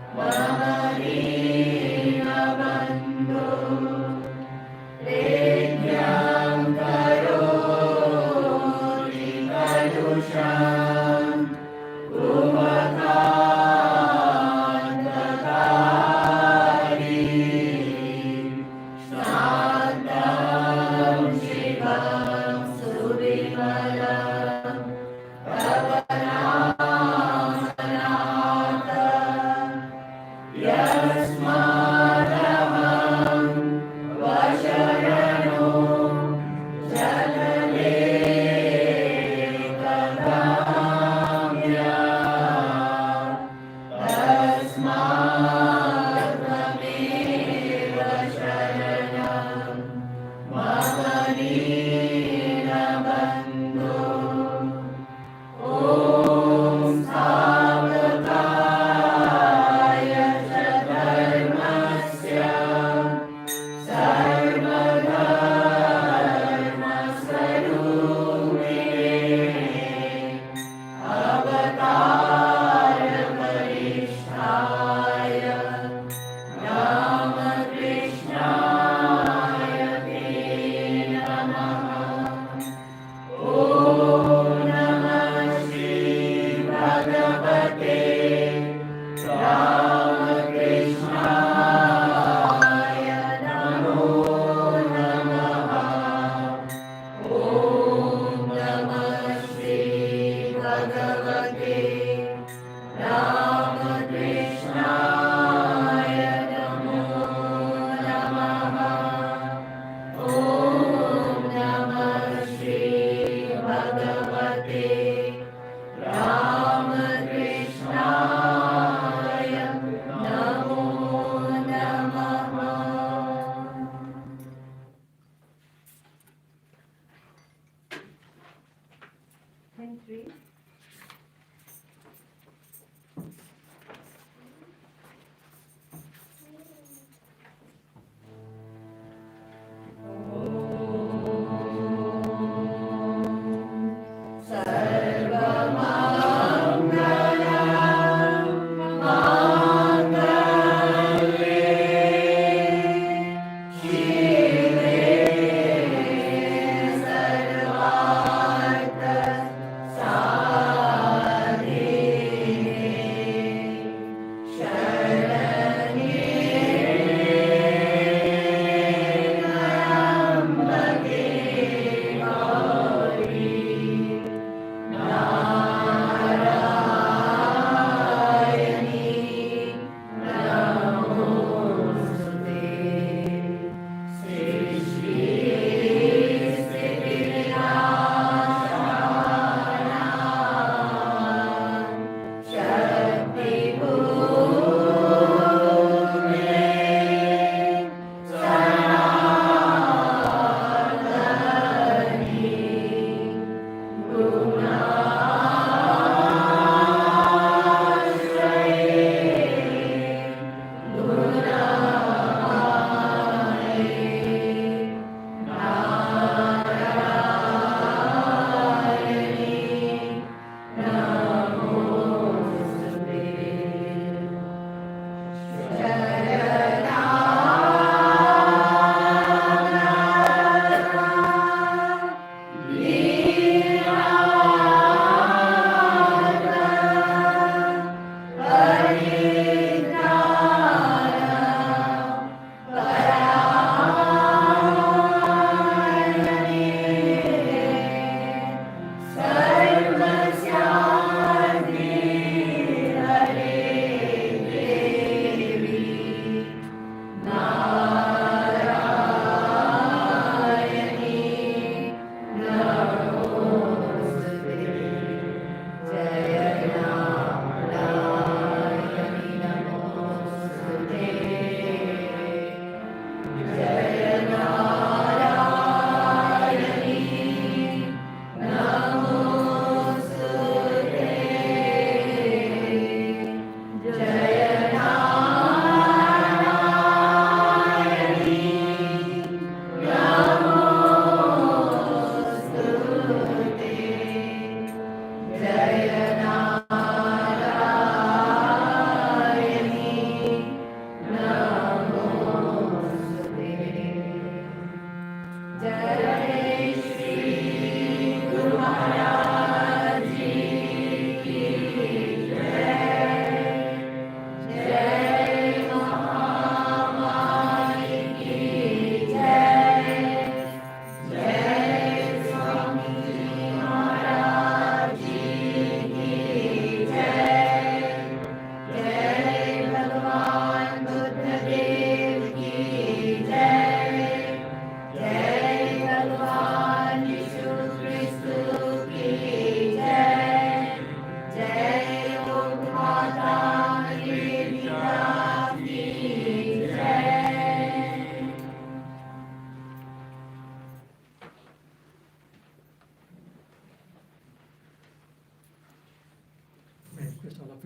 Mama Dina Bandhu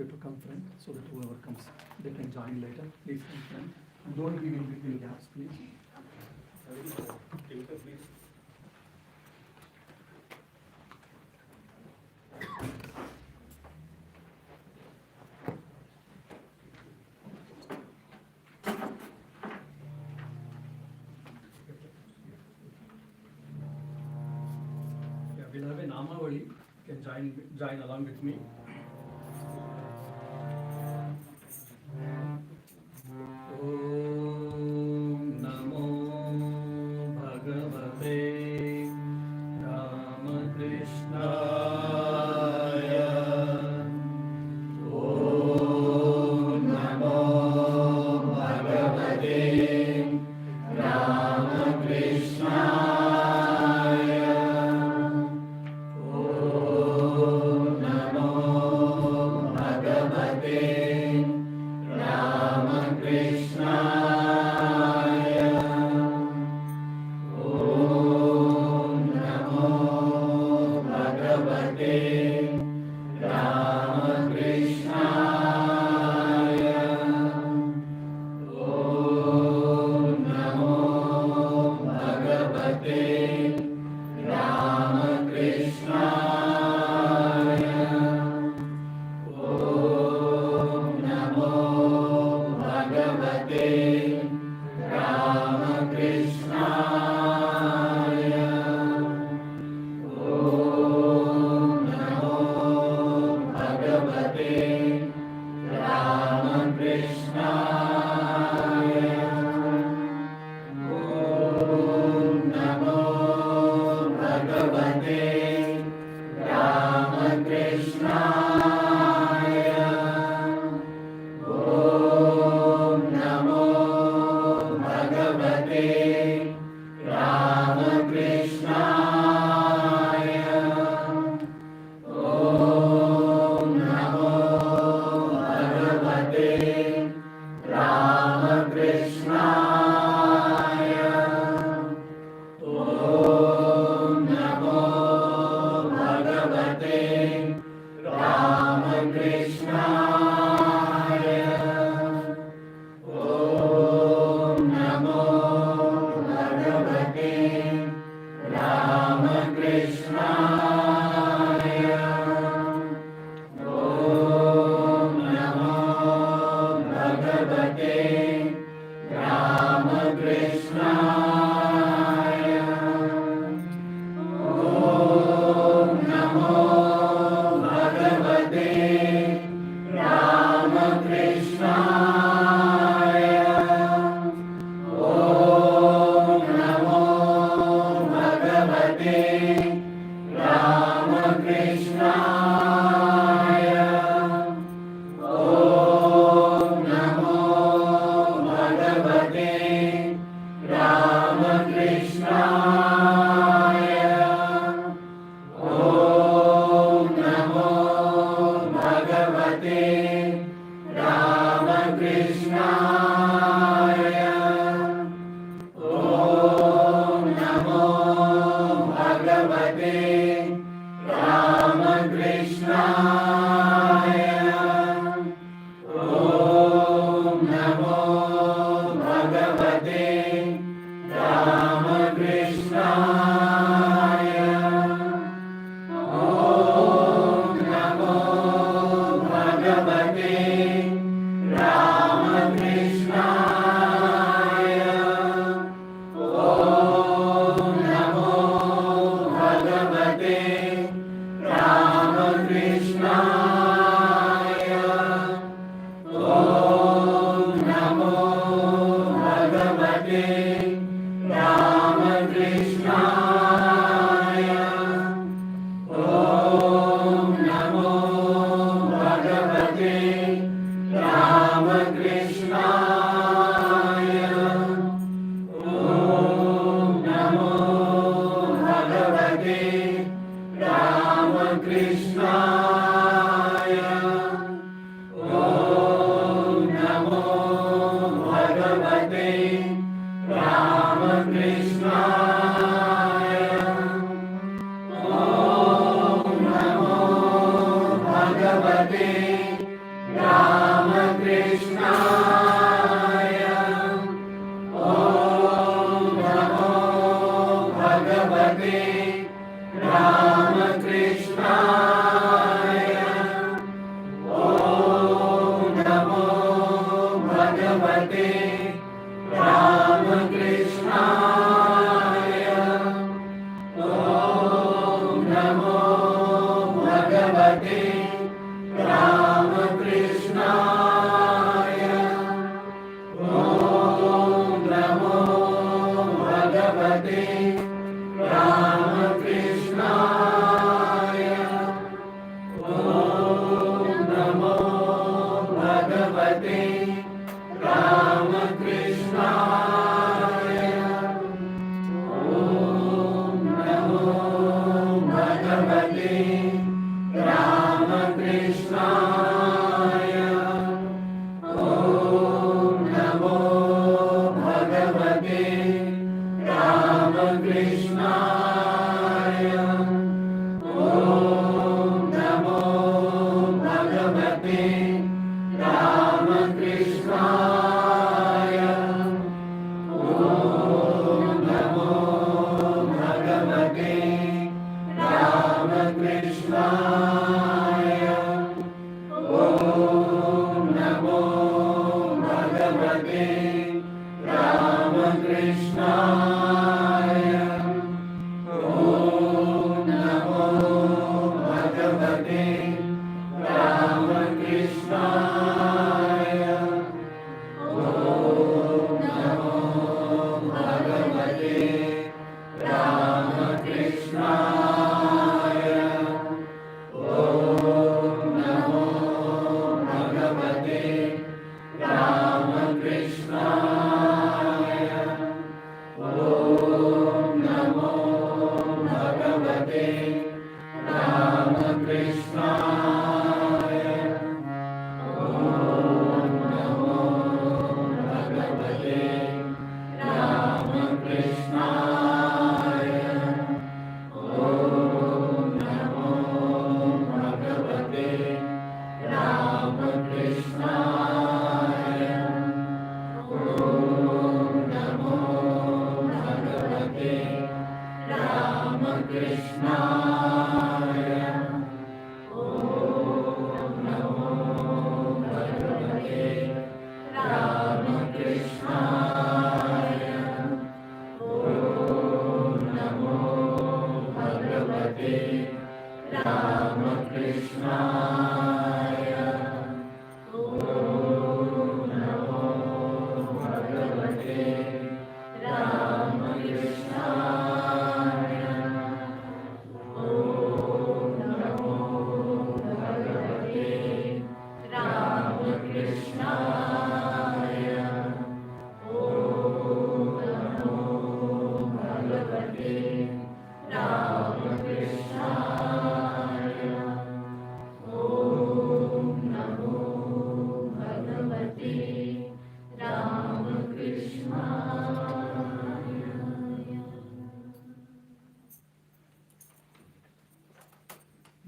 you to come front so that whoever comes, they can join later. Please come front. And don't give in between gaps, please. We'll have a Namavali. You can join along with me. Om Namo Bhagavate Ramakrishna. Om Namo Bhagavate Ramakrishna.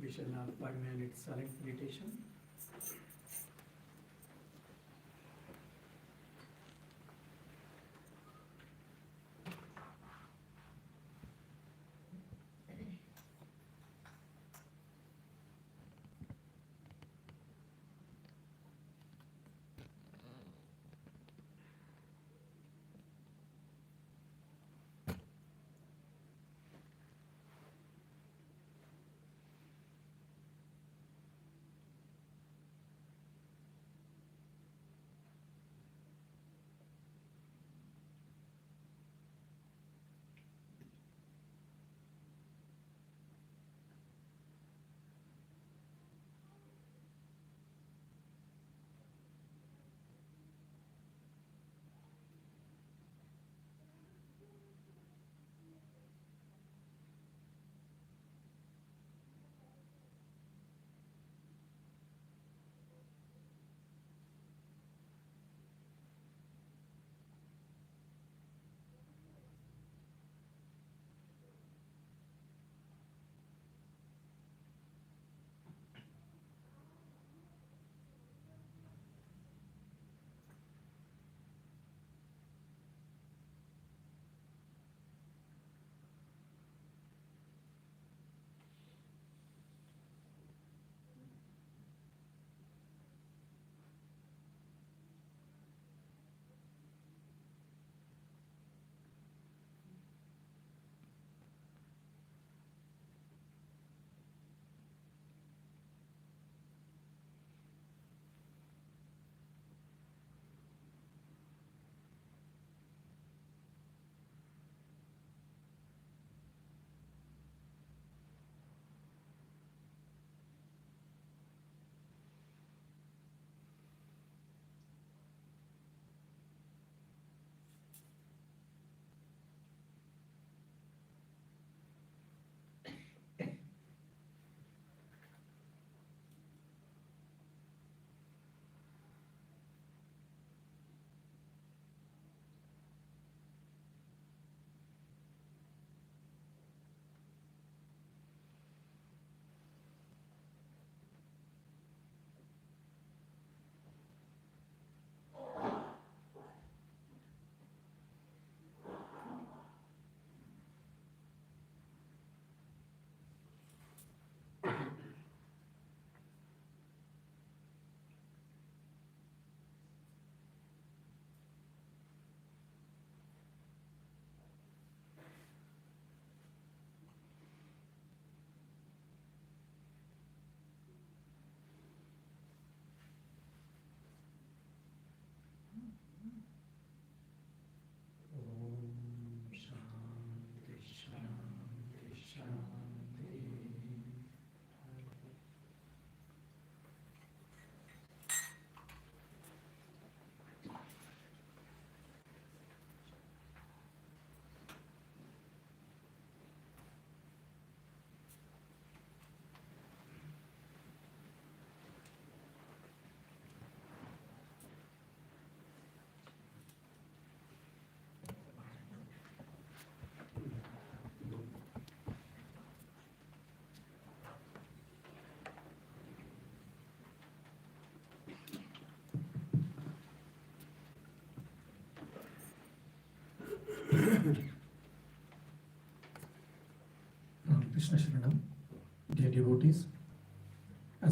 We shall have 5 minutes silent meditation.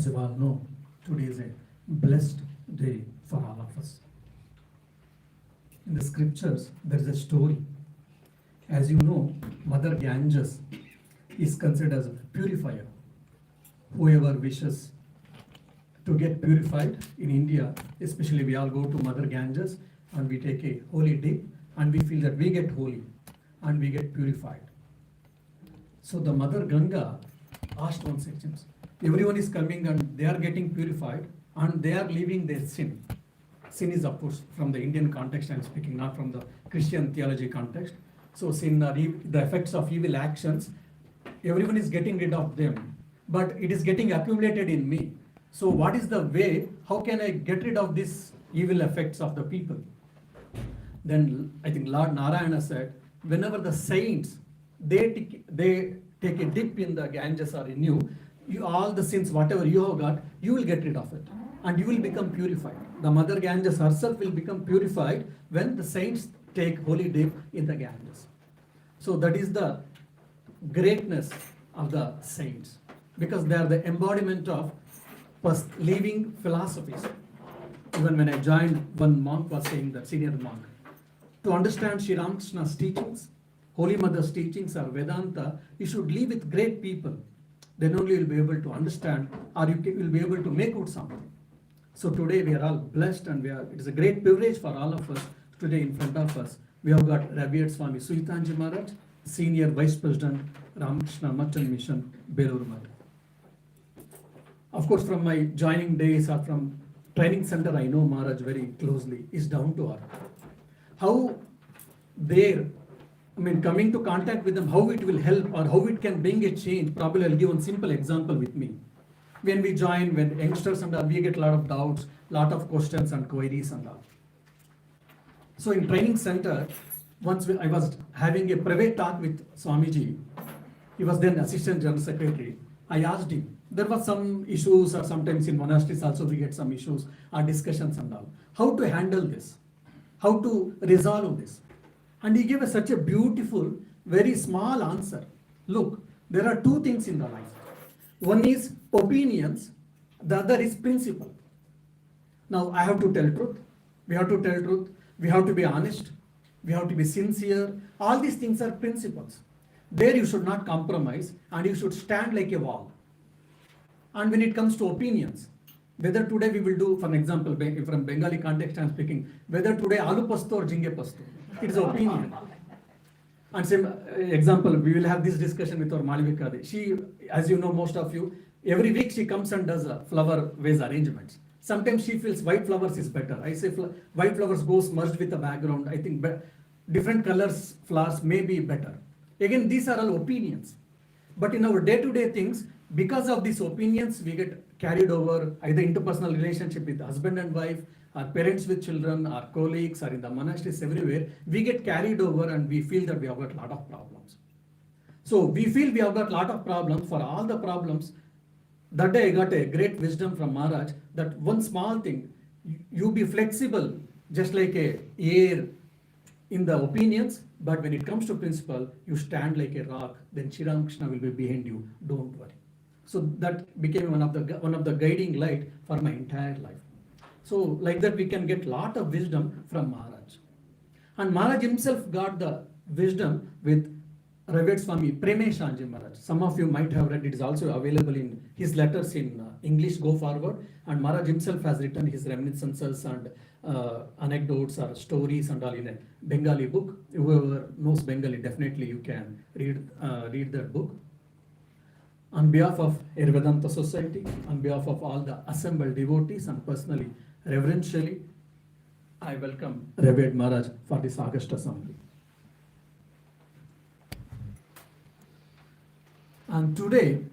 As you all know, today is a blessed day for all of us. In the scriptures, there is a story. As you know, Mother Ganges is considered as a purifier. Whoever wishes to get purified in India, especially we all go to Mother Ganges and we take a holy dip and we feel that we get holy and we get purified. So the Mother Ganga asked one section. Everyone is coming and they are getting purified and they are leaving their sin. Sin is, of course, from the Indian context I am speaking, not from the Christian theology context. So sin are the effects of evil actions. Everyone is getting rid of them, but it is getting accumulated in me. So what is the way, how can I get rid of these evil effects of the people? Then I think Lord Narayana said, whenever the saints, they take a dip in the Ganges or in you, all the sins, whatever you have got, you will get rid of it. And you will become purified. The Mother Ganges herself will become purified when the saints take holy dip in the Ganges. So that is the greatness of the saints, because they are the embodiment of living philosophies. Even when I joined, one monk was saying that, senior monk, to understand Sri Ramakrishna's teachings, Holy Mother's teachings or Vedanta, you should live with great people. Then only you will be able to understand, or you will be able to make out something. So today we are all blessed, and it is a great privilege for all of us. Today in front of us, we have got Revered Swami Suhitanandaji Maharaj, Senior Vice President, Ramakrishna Merchant Mission, Belur. Of course, from my joining days or from training center, I know Maharaj very closely. Is down to earth. How coming to contact with them, how it will help or how it can bring a change. Probably I'll give one simple example with me. When we join, when youngsters and all, we get a lot of doubts, lot of questions and queries and all. So in training center, once I was having a private talk with Swamiji. He was then Assistant General Secretary. I asked him, there were some issues, or sometimes in monasteries also we get some issues or discussions and all. How to handle this? How to resolve this? And he gave us such a beautiful, very small answer. Look, there are two things in the life. One is opinions, the other is principle. Now I have to tell truth. We have to tell truth. We have to be honest. We have to be sincere. All these things are principles. There you should not compromise and you should stand like a wall. And when it comes to opinions, whether today we will do, for example, from Bengali context I am speaking, whether today alu pasto or jinge pasto, it is opinion. And same example, we will have this discussion with our Malvika. She, as you know, most of you, every week she comes and does flower vase arrangements. Sometimes she feels white flowers is better. I say white flowers goes merged with the background. I think different colors flowers may be better. Again, these are all opinions. But in our day-to-day things, because of these opinions, we get carried over either interpersonal relationship with husband and wife, our parents with children, our colleagues, or in the monasteries everywhere, we get carried over and we feel that we have got a lot of problems. So we feel we have got a lot of problems. For all the problems, that day I got a great wisdom from Maharaj that one small thing, you be flexible just like a air in the opinions, but when it comes to principle, you stand like a rock, then Sri Ramakrishna will be behind you, don't worry. So that became one of the guiding light for my entire life. So like that we can get lot of wisdom from Maharaj. And Maharaj himself got the wisdom with Revered Swami Premeshanji Maharaj. Some of you might have read, it is also available in his letters in English, go forward. And Maharaj himself has written his reminiscences and anecdotes or stories and all in a Bengali book. Whoever knows Bengali, definitely you can read that book. On behalf of Vedanta Society, on behalf of all the assembled devotees and personally, reverentially, I welcome Revered Maharaj for this August assembly. And today,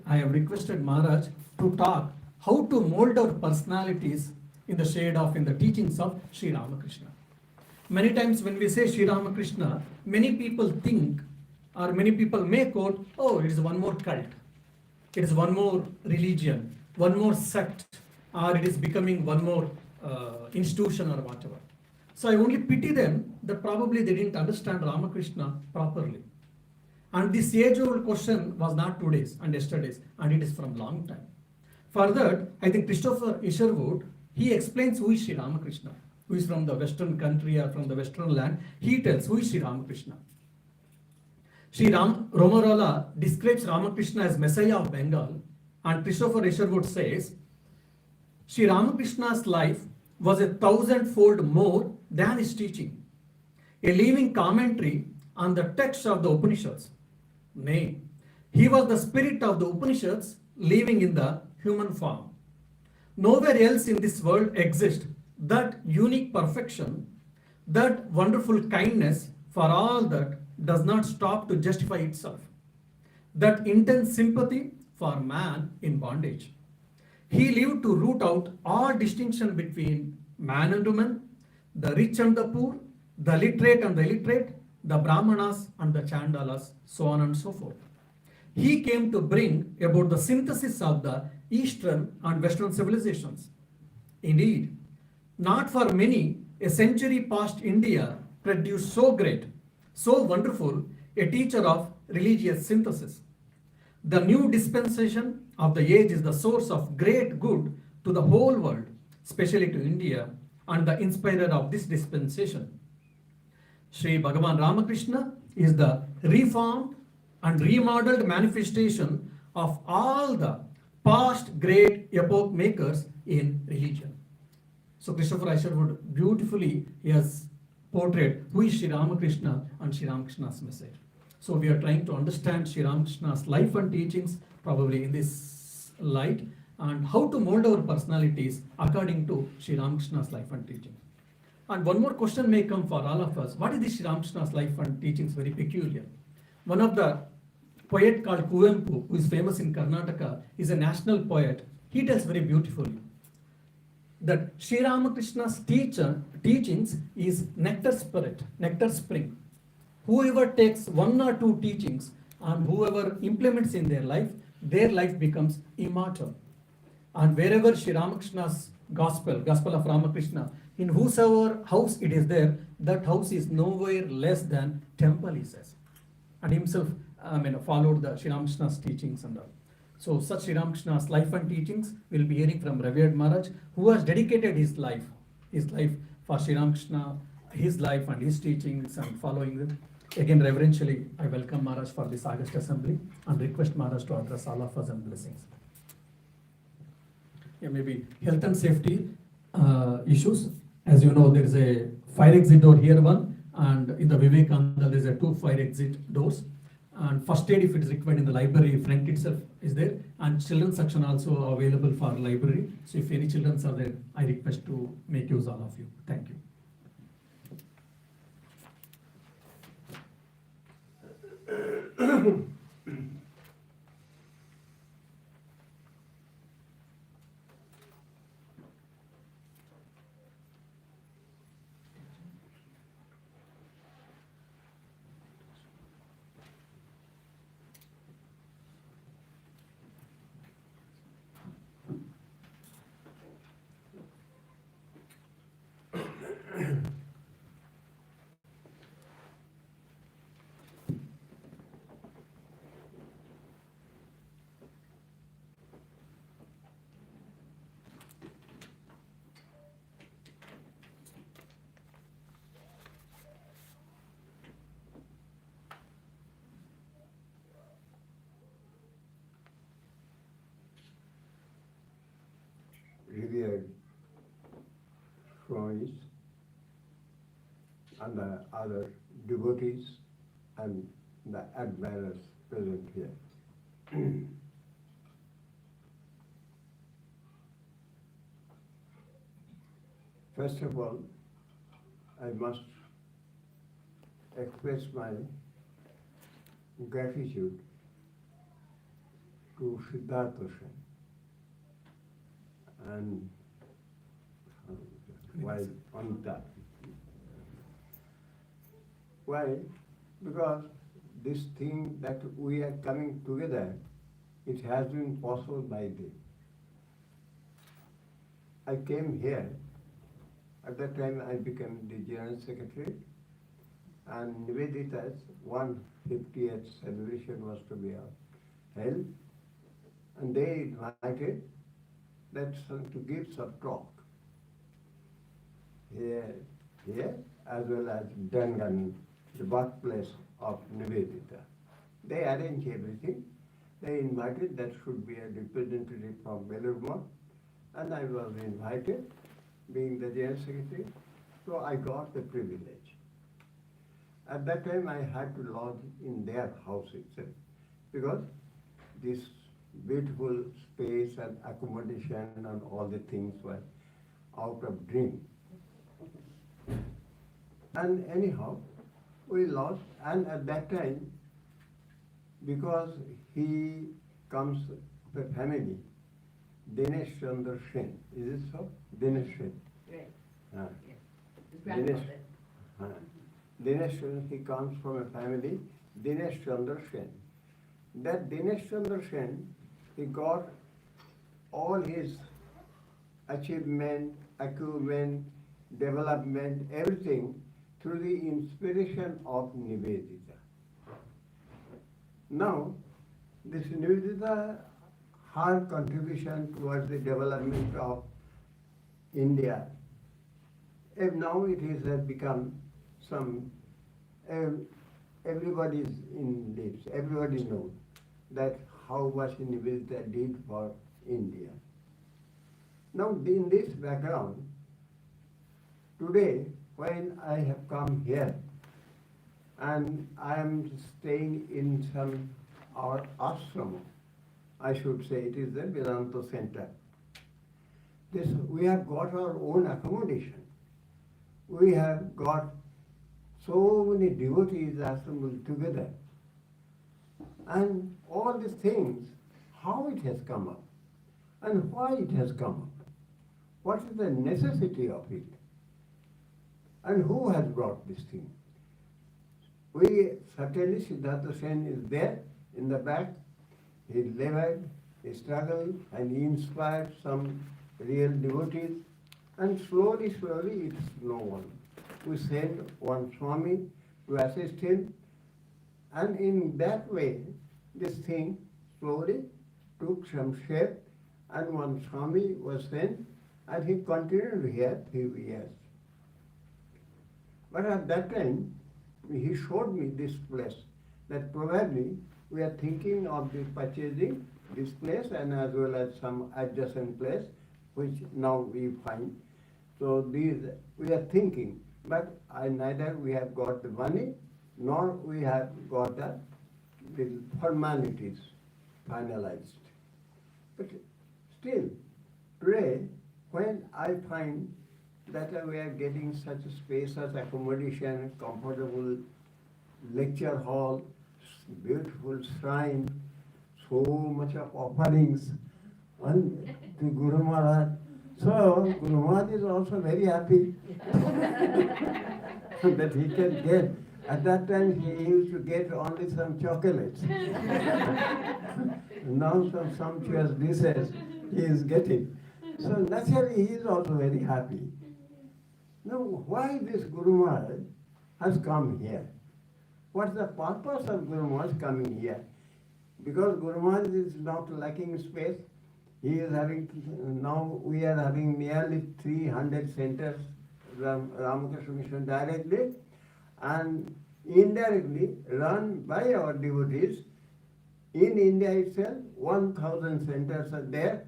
I have requested Maharaj to talk how to mold our personalities in the shade of, in the teachings of Sri Ramakrishna. Many times when we say Sri Ramakrishna, many people think, or many people may quote, oh, it is one more cult, it is one more religion, one more sect, or it is becoming one more institution or whatever. So I only pity them that probably they didn't understand Ramakrishna properly. And this age-old question was not today's and yesterday's, and it is from long time. For that, I think Christopher Isherwood, he explains who is Sri Ramakrishna, who is from the Western country or from the Western land. He tells who is Sri Ramakrishna. Sri Romarola describes Ramakrishna as Messiah of Bengal, and Christopher Isherwood says, Sri Ramakrishna's life was 1,000-fold more than his teaching, a living commentary on the text of the Upanishads. Nay, he was the spirit of the Upanishads living in the human form. Nowhere else in this world exists that unique perfection, that wonderful kindness for all that does not stop to justify itself, that intense sympathy for man in bondage. He lived to root out all distinction between man and woman, the rich and the poor, the literate and the illiterate, the Brahmanas and the Chandalas, so on and so forth. He came to bring about the synthesis of the Eastern and Western civilizations. Indeed, not for many, a century past India produced so great, so wonderful a teacher of religious synthesis. The new dispensation of the age is the source of great good to the whole world, especially to India, and the inspirer of this dispensation. Sri Bhagavan Ramakrishna is the reformed and remodeled manifestation of all the past great epoch makers in religion. So Christopher Isherwood beautifully has portrayed who is Sri Ramakrishna and Sri Ramakrishna's message. So we are trying to understand Sri Ramakrishna's life and teachings probably in this light, and how to mold our personalities according to Sri Ramakrishna's life and teachings. And one more question may come for all of us. What is this Sri Ramakrishna's life and teachings very peculiar? One of the poet called Kuvempu, who is famous in Karnataka, is a national poet. He tells very beautifully that Sri Ramakrishna's teachings is nectar spirit, nectar spring. Whoever takes one or two teachings and whoever implements in their life becomes immortal. And wherever Sri Ramakrishna's gospel of Ramakrishna, in whosoever house it is there, that house is nowhere less than temple, he says. And himself followed the Sri Ramakrishna's teachings and all. So such Sri Ramakrishna's life and teachings we'll be hearing from Revered Maharaj, who has dedicated his life for Sri Ramakrishna, his life and his teachings and following them. Again, reverentially, I welcome Maharaj for this August assembly and request Maharaj to address all of us and blessings. Yeah, maybe health and safety issues. As you know, there is a fire exit door here, one, and in the Vivekananda there is a 2 fire exit doors. And first aid, if it is required in the library front itself, is there, and children's section also available for library. So if any children are there, I request to make use all of you. Thank you. Revered Swamis and the other devotees and the admirers present here. First of all, I must express my gratitude to Siddhartha Sen. And while on that. Why? Because this thing that we are coming together, it has been possible by them. I came here, at that time I became the General Secretary, and Nivedita's 150th celebration was to be held, and they invited that's to give some talk here as well as Dangan, the birthplace of Nivedita. They arrange everything. They invited, that should be a representative from Belur, and I was invited, being the General Secretary, so I got the privilege. At that time I had to lodge in their house itself, because this beautiful space and accommodation and all the things were out of dream. And anyhow, we lost, and at that time, because he comes of a family, Dinesh Chandra Sen, is it so? Dinesh Sen. Right. Ah. Yes. His grandfather. Dinesh, he comes from a family, Dinesh Chandra Sen. That Dinesh Chandra Sen, he got all his achievement, acumen, development, everything through the inspiration of Nivedita. Now, this Nivedita, her contribution towards the development of India, now it has become some, everybody's in lips, everybody knows that how much Nivedita did for India. Now, in this background, today, when I have come here, and I am staying in our ashram, I should say it is the Vedanta center. We have got our own accommodation. We have got so many devotees assembled together. And all these things, how it has come up, and why it has come up. What is the necessity of it? And who has brought this thing? We certainly, Siddhartha Sen is there in the back. He labored, he struggled, and he inspired some real devotees. And slowly, slowly, it's no one. We sent one Swami to assist him. And in that way, this thing slowly took some shape. And one Swami was sent, and he continued here few years. But at that time, he showed me this place, that probably we are thinking of purchasing this place and as well as some adjacent place, which now we find. So these we are thinking, but neither we have got the money, nor we have got the formalities finalized. But still, today, when I find that we are getting such a spacious accommodation, comfortable lecture hall, beautiful shrine, so much of offerings and to Guru Maharaj. So Guru Maharaj is also very happy that he can get. At that time he used to get only some chocolates. Now some sumptuous dishes he is getting. So naturally he is also very happy. Now, why this Guru Maharaj has come here? What's the purpose of Guru Maharaj coming here? Because Guru Maharaj is not lacking space. He is having, now we are having nearly 300 centers, Ramakrishna Mission directly and indirectly run by our devotees. In India itself, 1,000 centers are there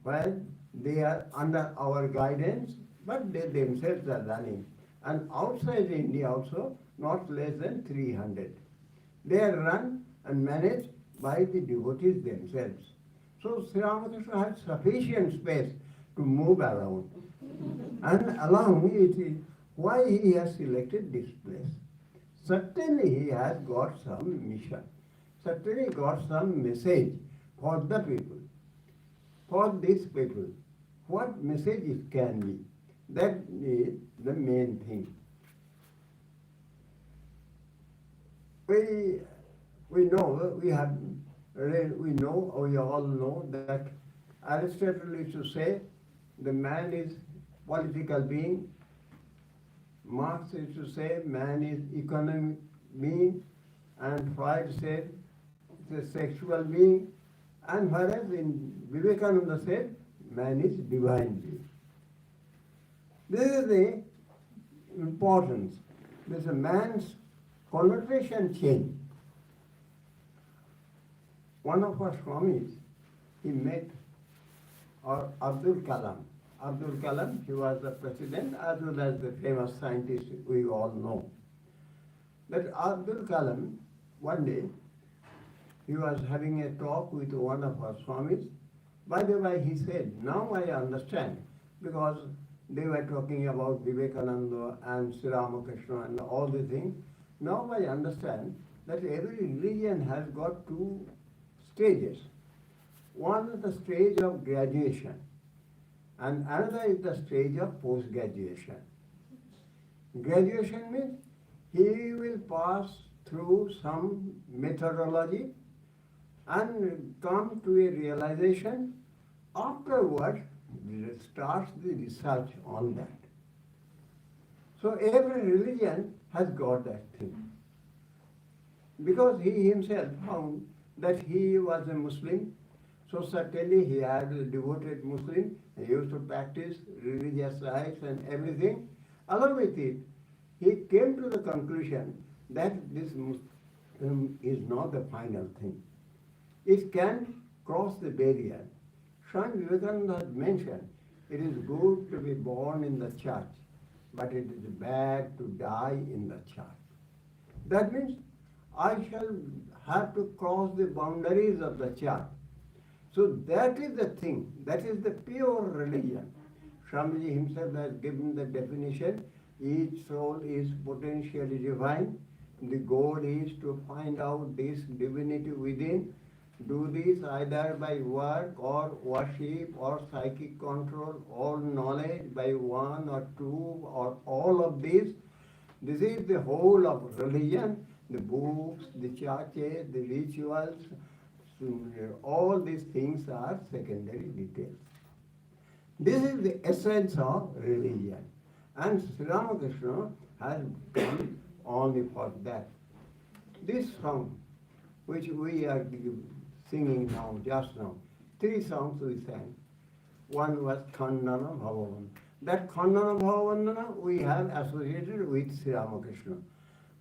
where they are under our guidance, but they themselves are running. And outside India also, not less than 300. They are run and managed by the devotees themselves. So Sri Ramakrishna has sufficient space to move around. And along it is why he has selected this place. Certainly he has got some mission. Certainly got some message for the people. For these people, what message it can be? That is the main thing. We all know that Aristotle used to say the man is political being. Marx used to say man is economic being, and Freud said it's a sexual being, and whereas in Vivekananda said man is divine being. This is the importance. This man's connotation change. One of our Swamis, he met Abdul Kalam. Abdul Kalam, he was the president as well as the famous scientist we all know. That Abdul Kalam, one day, he was having a talk with one of our Swamis. By the way, he said, now I understand, because they were talking about Vivekananda and Sri Ramakrishna and all the things. Now I understand that every religion has got two stages. One is the stage of graduation, and another is the stage of post-graduation. Graduation means he will pass through some methodology and come to a realization. Afterwards, starts the research on that. So every religion has got that thing. Because he himself found that he was a Muslim, so certainly he had a devoted Muslim, he used to practice religious rites and everything. Along with it, he came to the conclusion that this Muslim is not the final thing. It can cross the barrier. Swami Vivekananda had mentioned, it is good to be born in the church, but it is bad to die in the church. That means I shall have to cross the boundaries of the church. So that is the thing, that is the pure religion. Swamiji himself has given the definition, each soul is potentially divine. The goal is to find out this divinity within. Do this either by work or worship or psychic control or knowledge by one or two or all of these. This is the whole of religion, the books, the churches, the rituals, all these things are secondary details. This is the essence of religion. And Sri Ramakrishna has come only for that. This song, which we are singing now, just now, 3 songs we sang. One was Khandana Bhavavan. That Khandana Bhavavandana we have associated with Sri Ramakrishna.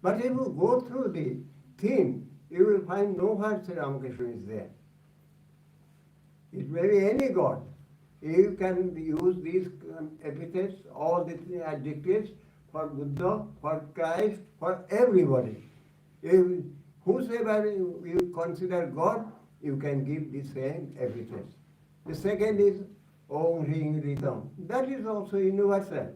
But if you go through the theme, you will find nowhere Sri Ramakrishna is there. It may be any god. You can use these epithets, all these adjectives for Buddha, for Christ, for everybody. If whosoever you consider God, you can give the same epithets. The second is Om Hring Ritam. That is also universal.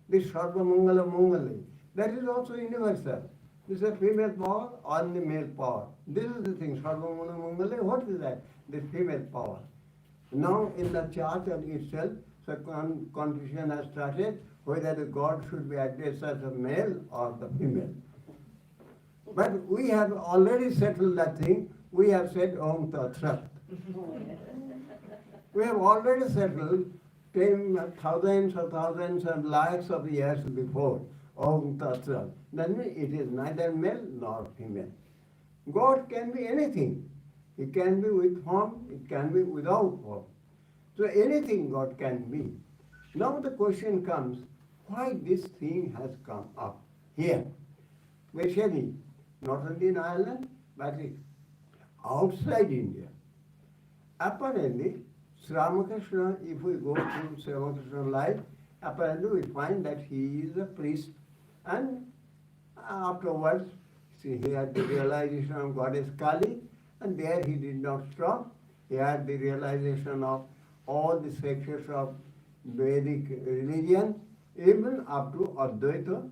This Sarva Mangala Mangali, that is also universal. This is a female power or the male power. This is the thing, Sarva Mangala Mangali, what is that? The female power. Now in the chart itself, the confusion has started whether the God should be addressed as a male or the female. But we have already settled that thing. We have said Om Tat Sat. We have already settled thousands and lakhs of years before Om Tat Sat. That means it is neither male nor female. God can be anything. It can be with form, it can be without form. So anything God can be. Now the question comes, why this thing has come up here? Especially, not only in Ireland, but outside India. Apparently, Sri Ramakrishna, if we go through Sri Ramakrishna's life, apparently we find that he is a priest, and afterwards he had the realization of Goddess Kali, and there he did not stop. He had the realization of all the sections of Vedic religion, even up to Advaita.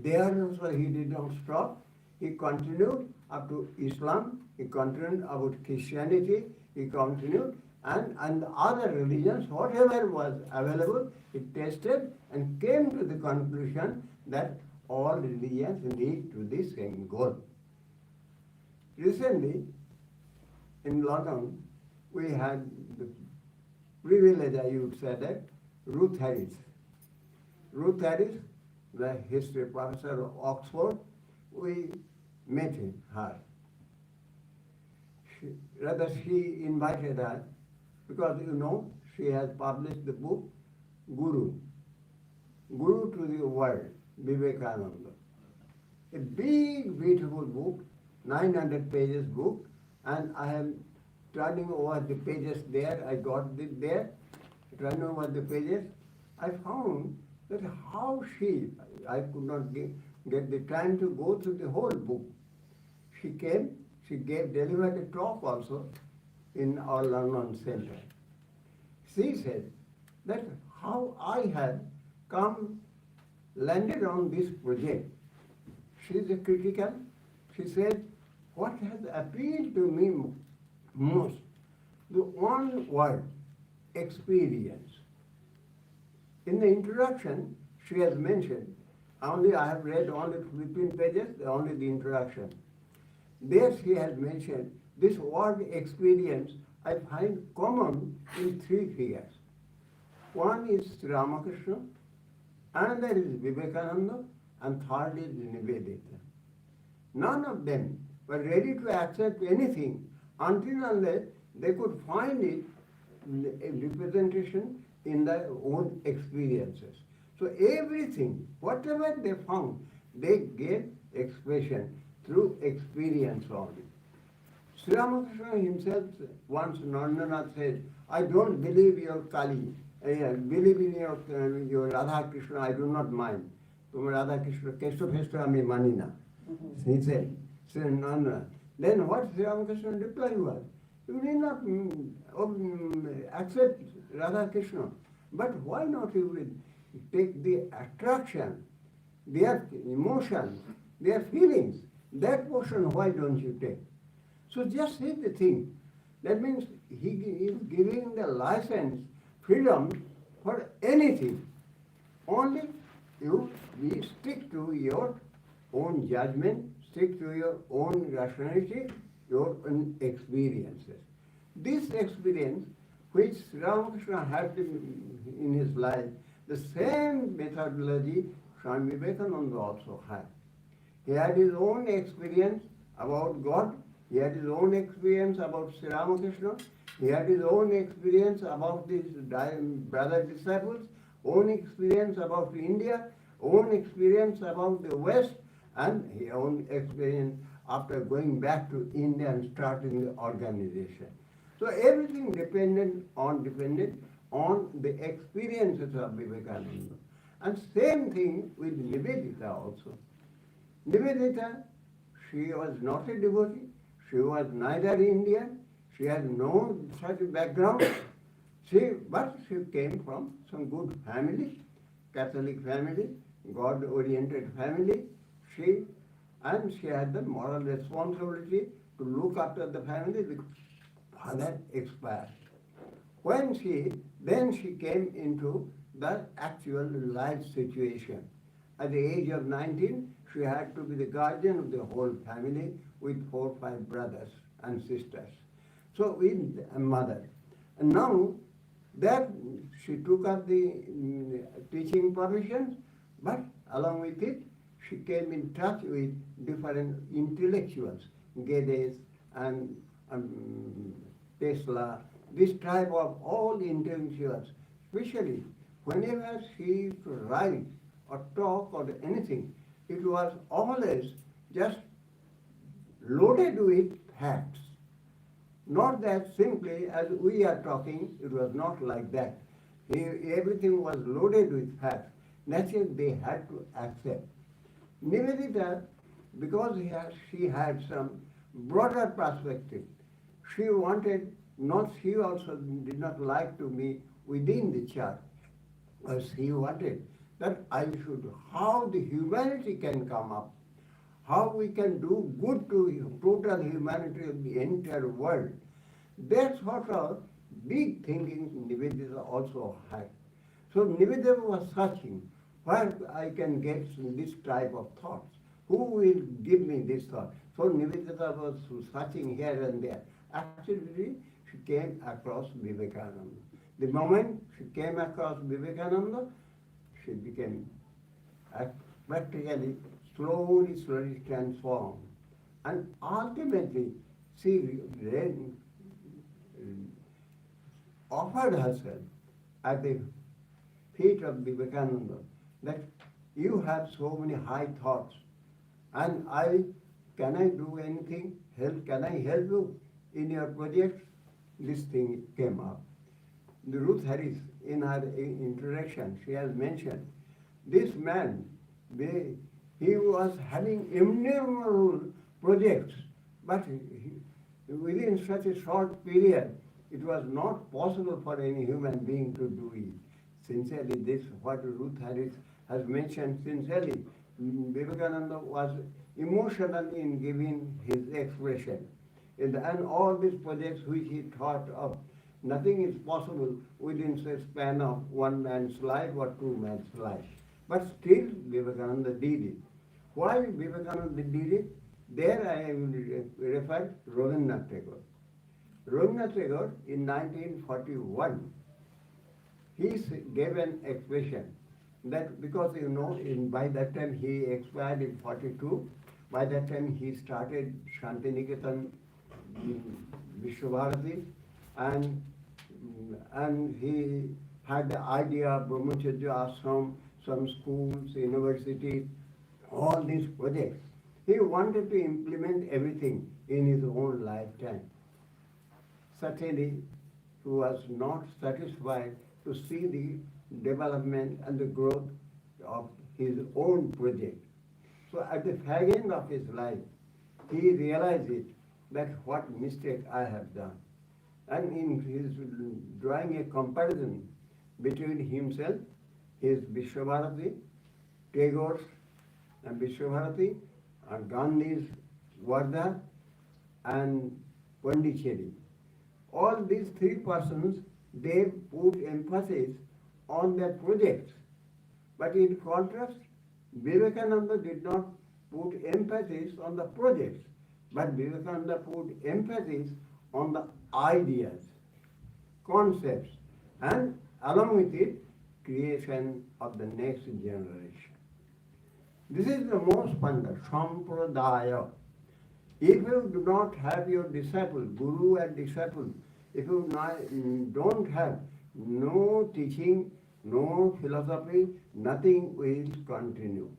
There also he did not stop. He continued up to Islam, he continued about Christianity, he continued, and other religions, whatever was available, he tested and came to the conclusion that all religions lead to the same goal. Recently, in London, we had the privilege, I would say that, Ruth Harris. Ruth Harris, the history professor of Oxford, we met her. She invited her because you know she has published the book Guru, Guru to the World, Vivekananda. A big, beautiful book, 900 pages book, and I am turning over the pages there. I got it there, turning over the pages. I found that how I could not get the time to go through the whole book. She came, delivered a talk also in our London Center. She said that how I had landed on this project. She is a critical. She said, what has appealed to me most? The one word, experience. In the introduction, she has mentioned, I have read only 15 pages, only the introduction. There she has mentioned this word experience I find common in three figures. One is Ramakrishna, another is Vivekananda, and third is Nivedita. None of them were ready to accept anything until unless they could find it a representation in their own experiences. So everything, whatever they found, they gave expression through experience only. Sri Ramakrishna himself once, Nandanath said, I don't believe your Kali, I believe in your Radha Krishna, I do not mind. Radha Krishna, Kesto Festo Ami Manina. He said, Nandanath. Then what Sri Ramakrishna replied was, you need not accept Radha Krishna, but why not you will take the attraction, their emotions, their feelings, that portion, why don't you take? So just say the thing. That means he is giving the license, freedom for anything. Only you stick to your own judgment, stick to your own rationality, your own experiences. This experience, which Ramakrishna had in his life, the same methodology Swami Vivekananda also had. He had his own experience about God, he had his own experience about Sri Ramakrishna, he had his own experience about his brother disciples, own experience about India, own experience about the West, and his own experience after going back to India and starting the organization. So everything depended on the experiences of Vivekananda. And same thing with Nivedita also. Nivedita, she was not a devotee, she was neither Indian, she had no such background, but she came from some good family, Catholic family, God-oriented family. She had the moral responsibility to look after the family because father expired. Then she came into the actual life situation. At the age of 19, she had to be the guardian of the whole family with 4 or 5 brothers and sisters. So with a mother. And now that she took up the teaching profession, but along with it, she came in touch with different intellectuals, Geddes and Tesla, this type of all intellectuals, especially whenever she used to write or talk or anything, it was always just loaded with facts. Not that simply as we are talking, it was not like that. Everything was loaded with facts. Naturally, they had to accept. Nivedita, because she had some broader perspective, she also did not like to be within the church. But she wanted that how the humanity can come up, how we can do good to total humanity of the entire world. That sort of big thinking Nivedita also had. So Nivedita was searching, where I can get this type of thoughts. Who will give me this thought? So Nivedita was searching here and there. Actually, she came across Vivekananda. The moment she came across Vivekananda, she became practically slowly transformed. And ultimately, she offered herself at the feet of Vivekananda that you have so many high thoughts and can I do anything? Can I help you in your project? This thing came up. The Ruth Harris, in her introduction, she has mentioned this man, he was having innumerable projects, but within such a short period, it was not possible for any human being to do it. Sincerely, this what Ruth Harris has mentioned sincerely. Vivekananda was emotional in giving his expression. And all these projects which he thought of, nothing is possible within the span of one man's life or two man's life. But still Vivekananda did it. Why Vivekananda did it? There I will refer to Rabindranath Tagore. Rabindranath Tagore in 1941, he gave an expression that because by that time he expired in 42, by that time he started Shantiniketan Vishwabharati and he had the idea of Brahmacharya Ashram, some schools, universities, all these projects. He wanted to implement everything in his own lifetime. Certainly, he was not satisfied to see the development and the growth of his own project. So at the fag end of his life, he realized it, that what mistake I have done. And in his drawing a comparison between himself, his Vishwabharati, Tagore's and Vishwabharati, and Gandhi's Wardha and Pondicherry. All these three persons, they put emphasis on their projects. But in contrast, Vivekananda did not put emphasis on the projects, but Vivekananda put emphasis on the ideas, concepts, and along with it, creation of the next generation. This is the most fundamental, Sampradaya. If you do not have your disciple, guru and disciple, if you don't have no teaching, no philosophy, nothing will continue.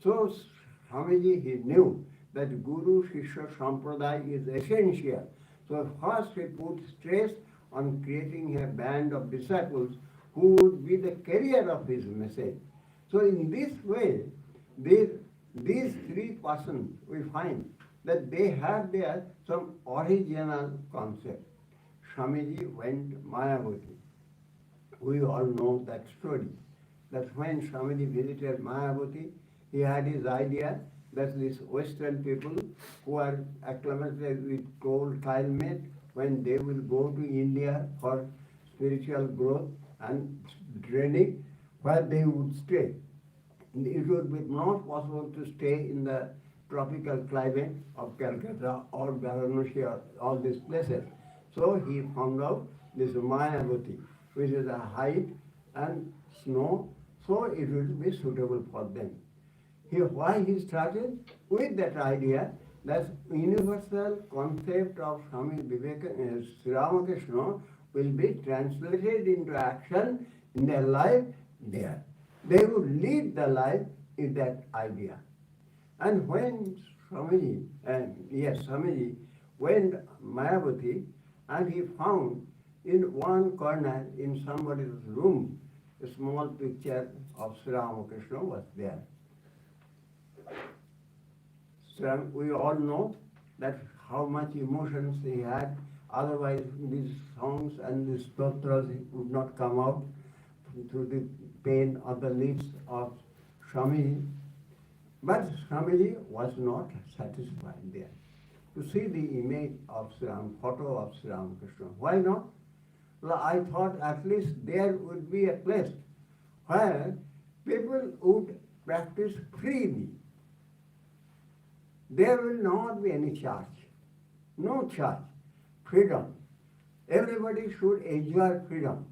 So Swamiji, he knew that Guru Shishya Sampradaya is essential. So first he put stress on creating a band of disciples who would be the carrier of his message. So in this way, these three persons, we find that they have their some original concept. Swamiji went Mayavati. We all know that story. That when Swamiji visited Mayavati, he had his idea that these Western people who are acclimated with cold climate, when they will go to India for spiritual growth and training, where they would stay. It would be not possible to stay in the tropical climate of Calcutta or Varanasi or all these places. So he found out this Mayavati, which is a height and snow, so it would be suitable for them. Why he started? With that idea that universal concept of Swami Vivekananda, Sri Ramakrishna will be translated into action in their life there. They would lead the life in that idea. And when Swamiji went Mayavati, and he found in one corner in somebody's room a small picture of Sri Ramakrishna was there. So we all know that how much emotions he had, otherwise these songs and these stotras would not come out through the pain of the lips of Swamiji. But Swamiji was not satisfied there to see the image of photo of Sri Ramakrishna. Why not? Well, I thought at least there would be a place where people would practice freely. There will not be any charge. No charge. Freedom. Everybody should enjoy freedom.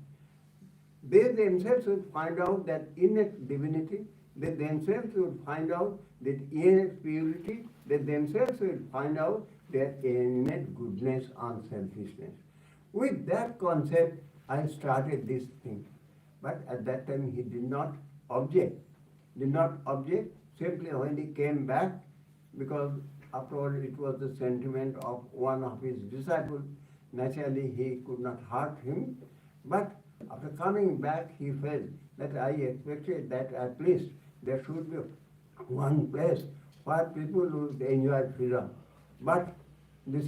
They themselves would find out that innate divinity, they themselves would find out that innate purity, they themselves will find out their innate goodness and selfishness. With that concept, I started this thing. But at that time he did not object. Did not object, simply when he came back, because after all it was the sentiment of one of his disciples, naturally he could not hurt him. But after coming back he felt that I expected that at least there should be one place where people would enjoy freedom. But this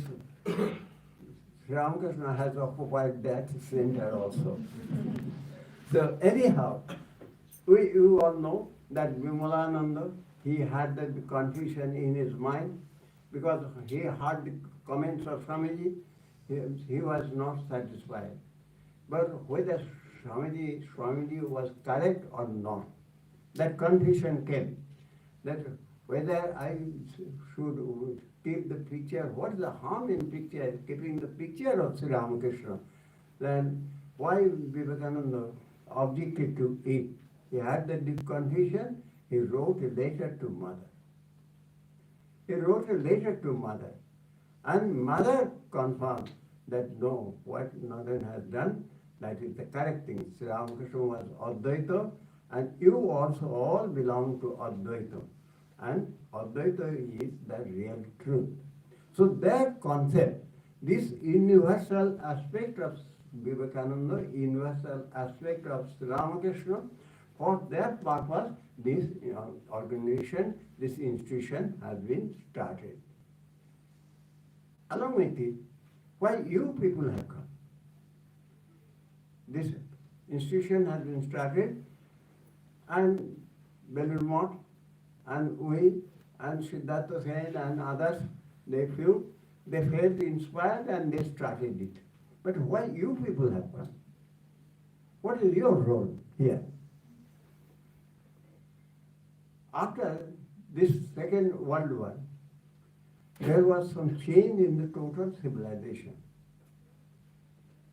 Ramakrishna has occupied that center also. So anyhow, you all know that Vimalananda, he had that confusion in his mind because he heard the comments of Swamiji, he was not satisfied. But whether Swamiji was correct or not, that confusion came. That whether I should keep the picture, what is the harm in picture, keeping the picture of Sri Ramakrishna? Then why Vivekananda objected to it? He had the deep confusion, he wrote a letter to mother. He wrote a letter to mother. And mother confirmed that no, what Nadan has done, that is the correct thing. Sri Ramakrishna was Advaita, and you also all belong to Advaita. And Advaita is the real truth. So that concept, this universal aspect of Vivekananda, universal aspect of Sri Ramakrishna, for that purpose, this organization, this institution has been started. Along with it, why you people have come? This institution has been started, and Belur and we and Siddhartha Sen and others, they felt inspired and they started it. But why you people have come? What is your role here? After this Second World War, there was some change in the total civilization.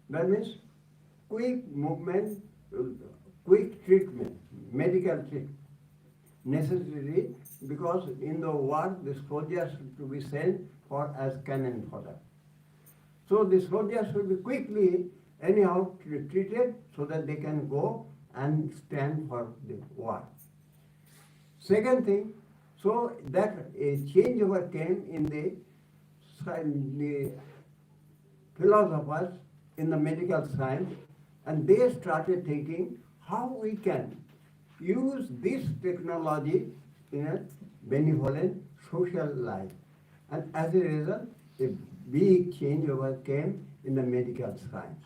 That means quick movement, quick treatment, medical treatment, necessary because in the war the soldiers to be sent for as cannon fodder. So the soldiers should be quickly anyhow treated so that they can go and stand for the war. Second thing, so that a changeover came in the philosophers in the medical science, and they started thinking how we can use this technology in a benevolent social life. And as a result, a big changeover came in the medical science.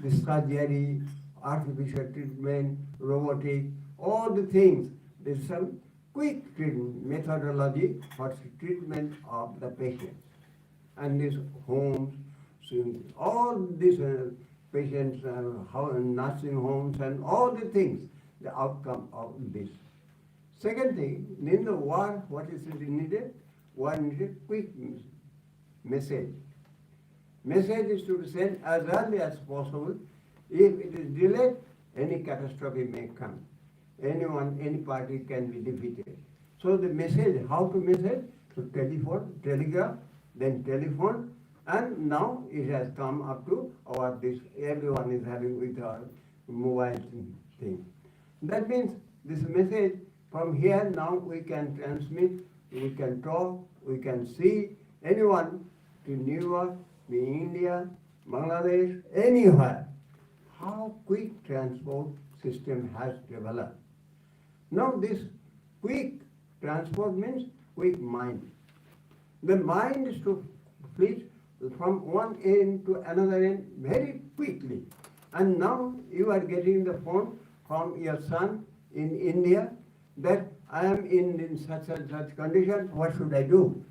The surgery, artificial treatment, robotic, all the things, there's some quick treatment methodology for treatment of the patients. And these homes, all these patients, nursing homes and all the things, the outcome of this. Second thing, in the war, what is needed? War needed quick message. Message is to be sent as early as possible. If it is delayed, any catastrophe may come. Anyone, any party can be defeated. So the message, how to message? To telephone, telegraph, then telephone, and now it has come up to our this. Everyone is having with our mobile thing. That means this message from here now we can transmit, we can talk, we can see anyone to New York, to India, Bangladesh, anywhere. How quick transport system has developed. Now this quick transport means quick mind. The mind is to flit from one end to another end very quickly. And now you are getting the phone from your son in India that I am in such and such condition, what should I do?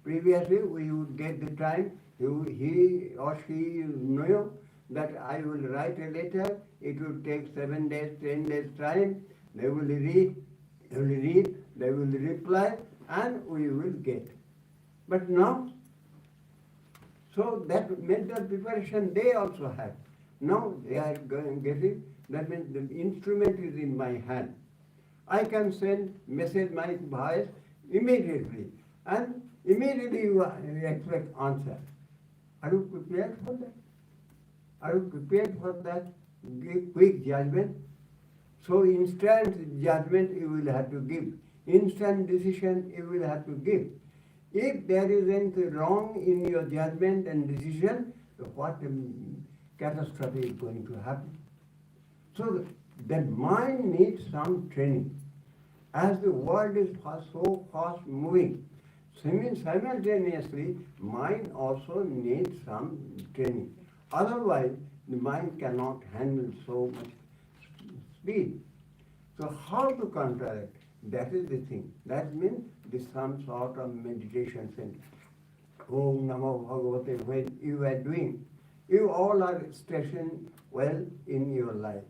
Previously we would get the time, he or she knew that I will write a letter, it will take 7 days, 10 days time, they will read, they will reply, and we will get. But now, so that mental preparation they also have. Now they are getting, that means the instrument is in my hand. I can send message my voice immediately, and immediately you expect answer. Are you prepared for that? Are you prepared for that quick judgment? So instant judgment you will have to give. Instant decision you will have to give. If there is anything wrong in your judgment and decision, what catastrophe is going to happen? So the mind needs some training. As the world is so fast moving, simultaneously, mind also needs some training. Otherwise, the mind cannot handle so much speed. So how to counteract? That is the thing. That means some sort of meditation center. Om Namo Bhagavate, when you are doing, you all are stationed well in your life.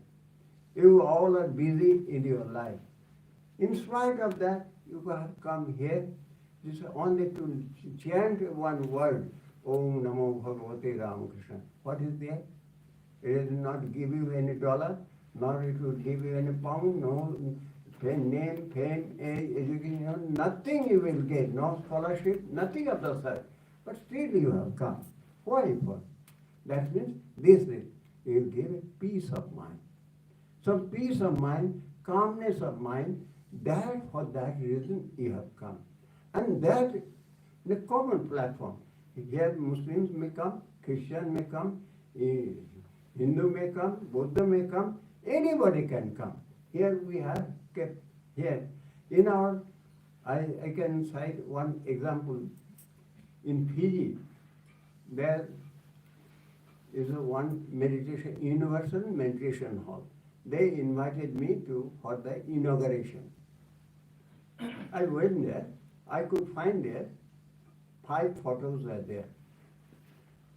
You all are busy in your life. In spite of that, you have come here just only to chant one word, Om Namo Bhagavate Ramakrishna. What is there? It will not give you any dollar, nor it will give you any pound, no name, fame, age, education, nothing you will get, no scholarship, nothing of the sort. But still you have come. Why for? That means this is, you will give a peace of mind. So peace of mind, calmness of mind, that for that reason you have come. And that the common platform. Here Muslims may come, Christian may come, Hindu may come, Buddha may come, anybody can come. Here we have kept here. In our, I can cite one example. In Fiji, there is one meditation, universal meditation hall. They invited me for the inauguration. I went there. I could find there 5 photos are there.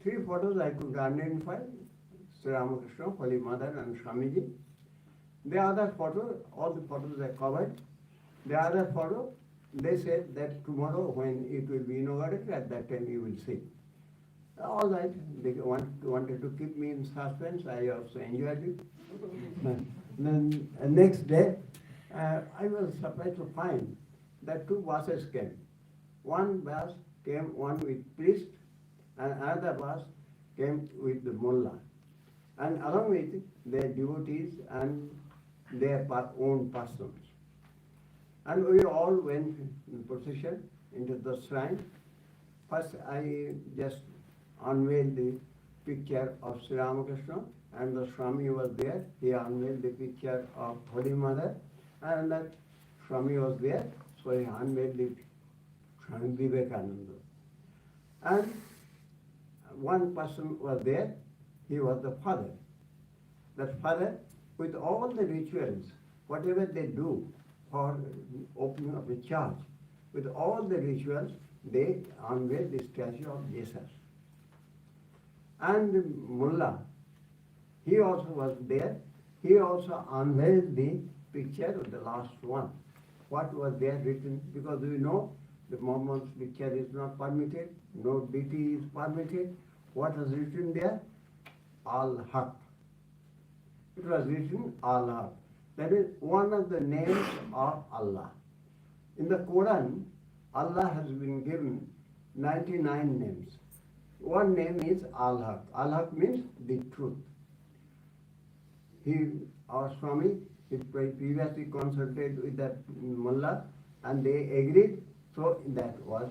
3 photos I could identify, Sri Ramakrishna, Holy Mother and Swamiji. The other photo, all the photos are covered. The other photo, they said that tomorrow when it will be inaugurated, at that time you will see. All right, they wanted to keep me in suspense. I also enjoyed it. Then next day, I was surprised to find that 2 buses came. One bus came, one with priest, and another bus came with the mullah. And along with their devotees and their own persons. And we all went in procession into the shrine. First I just unveiled the picture of Sri Ramakrishna, and the Swami was there. He unveiled the picture of Holy Mother, and that Swami was there, so he unveiled the Swami Vivekananda. And one person was there, he was the father. That father, with all the rituals, whatever they do for opening of the church, with all the rituals, they unveil the statue of Jesus. And the mullah, he also was there. He also unveiled the picture of the last one. What was there written? Because we know the Muhammad's picture is not permitted, no deity is permitted. What was written there? Al-Haq. It was written Al-Haq. That is one of the names of Allah. In the Quran, Allah has been given 99 names. One name is Al-Haq. Al-Haq means the truth. Our Swami, he previously consulted with that mullah and they agreed, so that was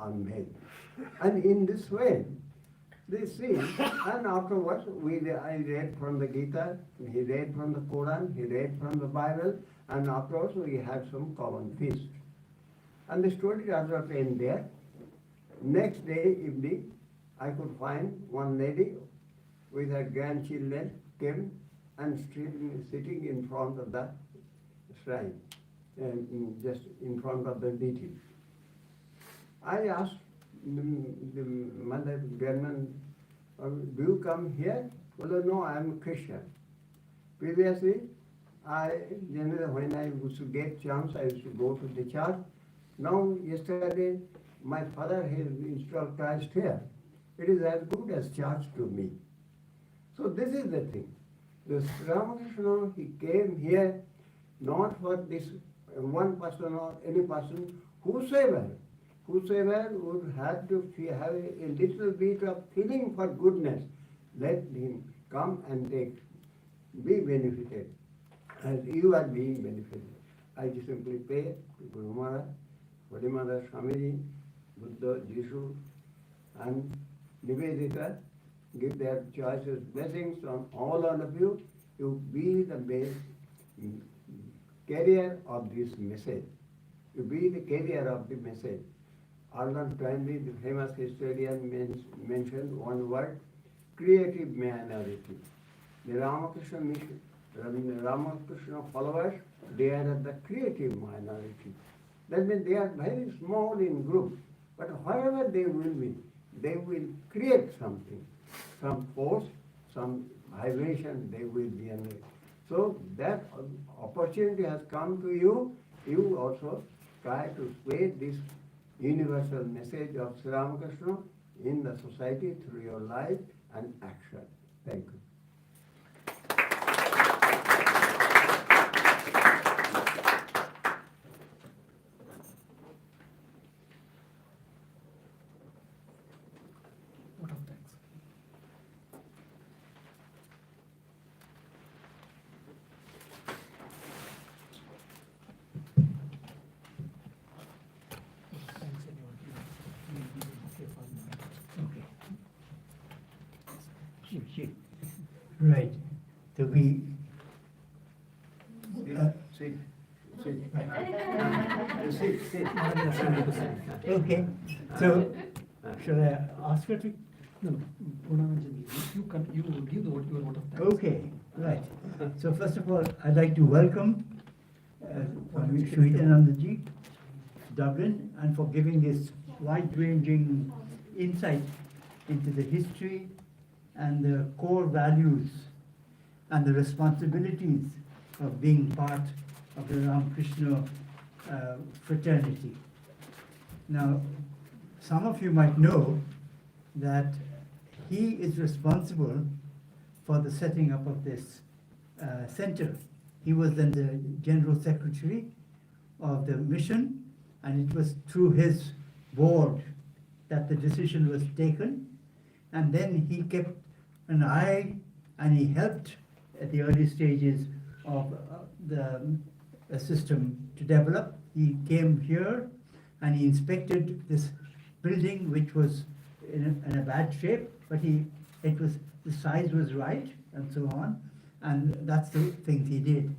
unveiled. And in this way, they see, and afterwards I read from the Gita, he read from the Quran, he read from the Bible, and afterwards we had some common feast. And the story does not end there. Next day evening, I could find one lady with her grandchildren came and sitting in front of the shrine, and just in front of the deity. I asked the mother, grandmother, do you come here? Well, no, I am a Christian. Previously, generally when I used to get chance, I used to go to the church. Now, yesterday, my father has installed Christ here. It is as good as church to me. So this is the thing. The Ramakrishna, he came here not for this one person or any person, whosoever would have to have a little bit of feeling for goodness, let him come and take, be benefited, as you are being benefited. I simply pray to Guru Maharaj, Holy Mother Swamiji, Buddha, Jesus, and Nivedita, give their choices, blessings on all of you to be the base carrier of this message. To be the carrier of the message. Arnold Toynbee, the famous historian, mentioned one word, creative minority. The Ramakrishna mission, the Ramakrishna followers, they are the creative minority. That means they are very small in group, but wherever they will be, they will create something, some force, some vibration they will generate. So that opportunity has come to you. You also try to spread this universal message of Sri Ramakrishna in the society through your life and action. Thank you. Vote of thanks. Thanks, anyone. Okay, fine. Okay. Right. So we, Sit, sit. okay. So, shall I ask her to? No, no, Gurunaranjan, you give your vote of thanks. Okay, right. So first of all, I'd like to welcome Swami Suhitanandaji, Dublin, and for giving this wide-ranging insight into the history and the core values and the responsibilities of being part of the Ramakrishna fraternity. Now, some of you might know that he is responsible for the setting up of this center. He was then the General Secretary of the mission, and it was through his board that the decision was taken. And then he kept an eye and he helped at the early stages of the system to develop. He came here and he inspected this building, which was in a bad shape, but the size was right and so on, and that's the things he did.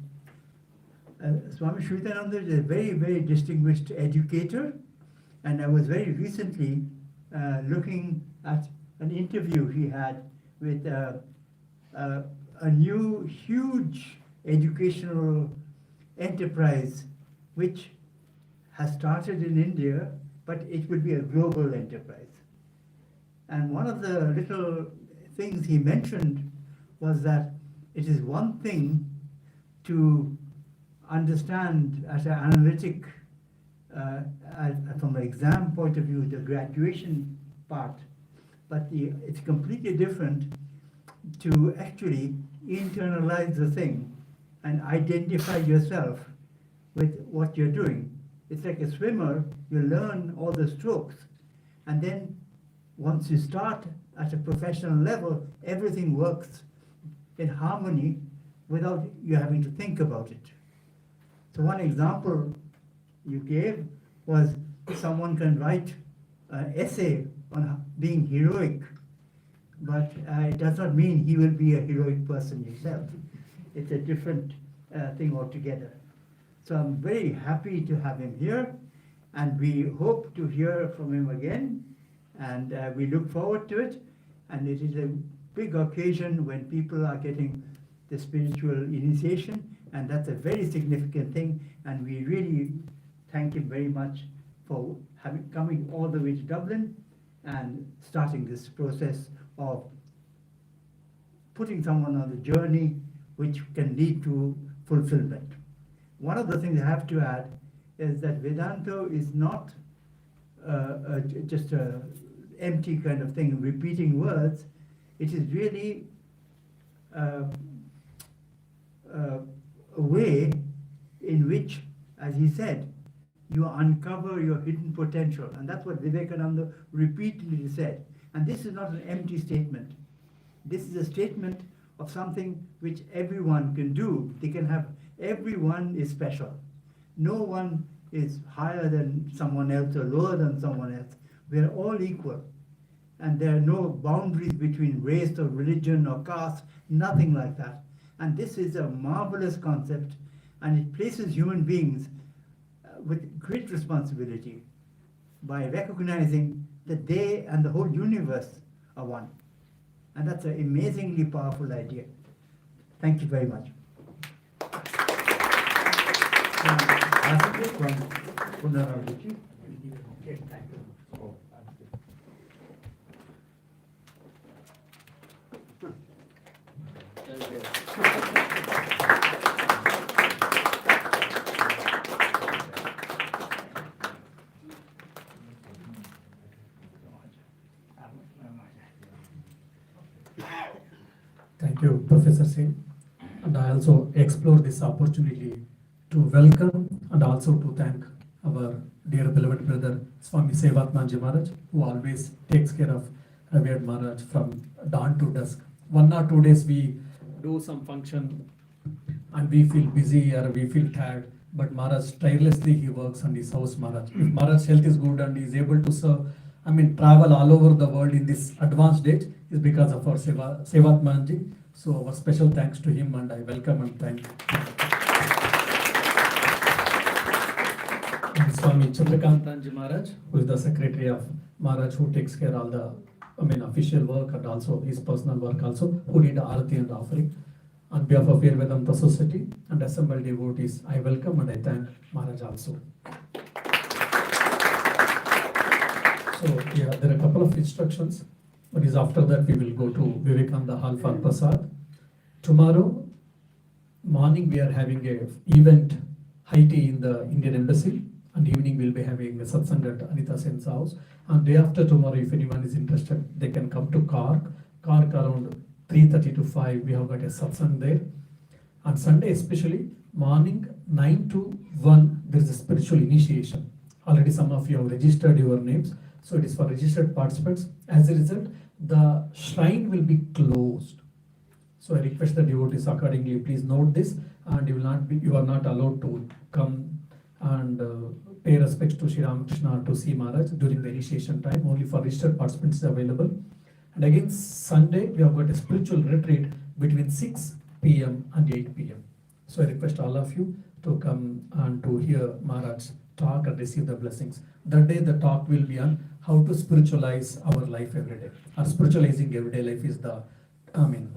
Swami Suhitanandaji is a very, very distinguished educator, and I was very recently looking at an interview he had with a new huge educational enterprise which has started in India, but it will be a global enterprise. And one of the little things he mentioned was that it is one thing to understand at an analytic, from an exam point of view, the graduation part, but it's completely different to actually internalize the thing and identify yourself with what you're doing. It's like a swimmer, you learn all the strokes, and then once you start at a professional level, everything works in harmony without you having to think about it. So one example you gave was someone can write an essay on being heroic, but it does not mean he will be a heroic person himself. It's a different thing altogether. So I'm very happy to have him here, and we hope to hear from him again, and we look forward to it. And it is a big occasion when people are getting the spiritual initiation, and that's a very significant thing, and we really thank him very much for coming all the way to Dublin and starting this process of putting someone on the journey which can lead to fulfillment. One of the things I have to add is that Vedanta is not just a empty kind of thing, repeating words. It is really a way in which, as he said, you uncover your hidden potential. And that's what Vivekananda repeatedly said. And this is not an empty statement. This is a statement of something which everyone can do. They can have, everyone is special. No one is higher than someone else or lower than someone else. We are all equal. And there are no boundaries between race or religion or caste, nothing like that. And this is a marvelous concept, and it places human beings with great responsibility by recognizing that they and the whole universe are one. And that's an amazingly powerful idea. Thank you very much. Thank you, Professor Singh. And I also explore this opportunity to welcome and also to thank our dear beloved brother Swami Suhitanandaji Maharaj, who always takes care of Revered Maharaj from dawn to dusk. 1 or 2 days we do some function and we feel busy or we feel tired, but Maharaj tirelessly he works on his house, Maharaj. If Maharaj's health is good and he is able to serve, travel all over the world in this advanced age, is because of our Suhitanandaji. So our special thanks to him, and I welcome and thank Swami Chandrakantanji Maharaj, who is the secretary of Maharaj, who takes care all the official work and also his personal work also, who did Arati and offering. On behalf of Vedanta Society and assembled devotees, I welcome and I thank Maharaj also. So yeah, there are a couple of instructions. But is after that we will go to Vivekananda Hall for Prasad. Tomorrow morning we are having a event, high tea in the Indian Embassy, and evening we'll be having a satsang at Anita Sen's house. And day after tomorrow, if anyone is interested, they can come to Cork. Cork around 3:30 to 5, we have got a satsang there. On Sunday especially, morning 9 to 1, there is a spiritual initiation. Already some of you have registered your names, so it is for registered participants. As a result, the shrine will be closed. So I request the devotees accordingly, please note this, and you are not allowed to come and pay respects to Sri Ramakrishna to see Maharaj during the initiation time. Only for registered participants is available. And again, Sunday we have got a spiritual retreat between 6 p.m. and 8 p.m. So I request all of you to come and to hear Maharaj talk and receive the blessings. That day the talk will be on how to spiritualize our life every day. Or spiritualizing everyday life is the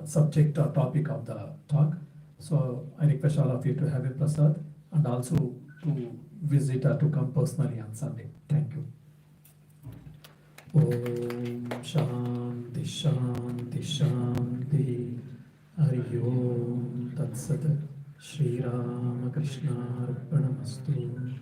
subject or topic of the talk. So I request all of you to have a prasad and also to visit or to come personally on Sunday. Thank you. Om Shanti Shanti Shanti Hari Om Tat Sat Shri Ramakrishna Arpanamastu.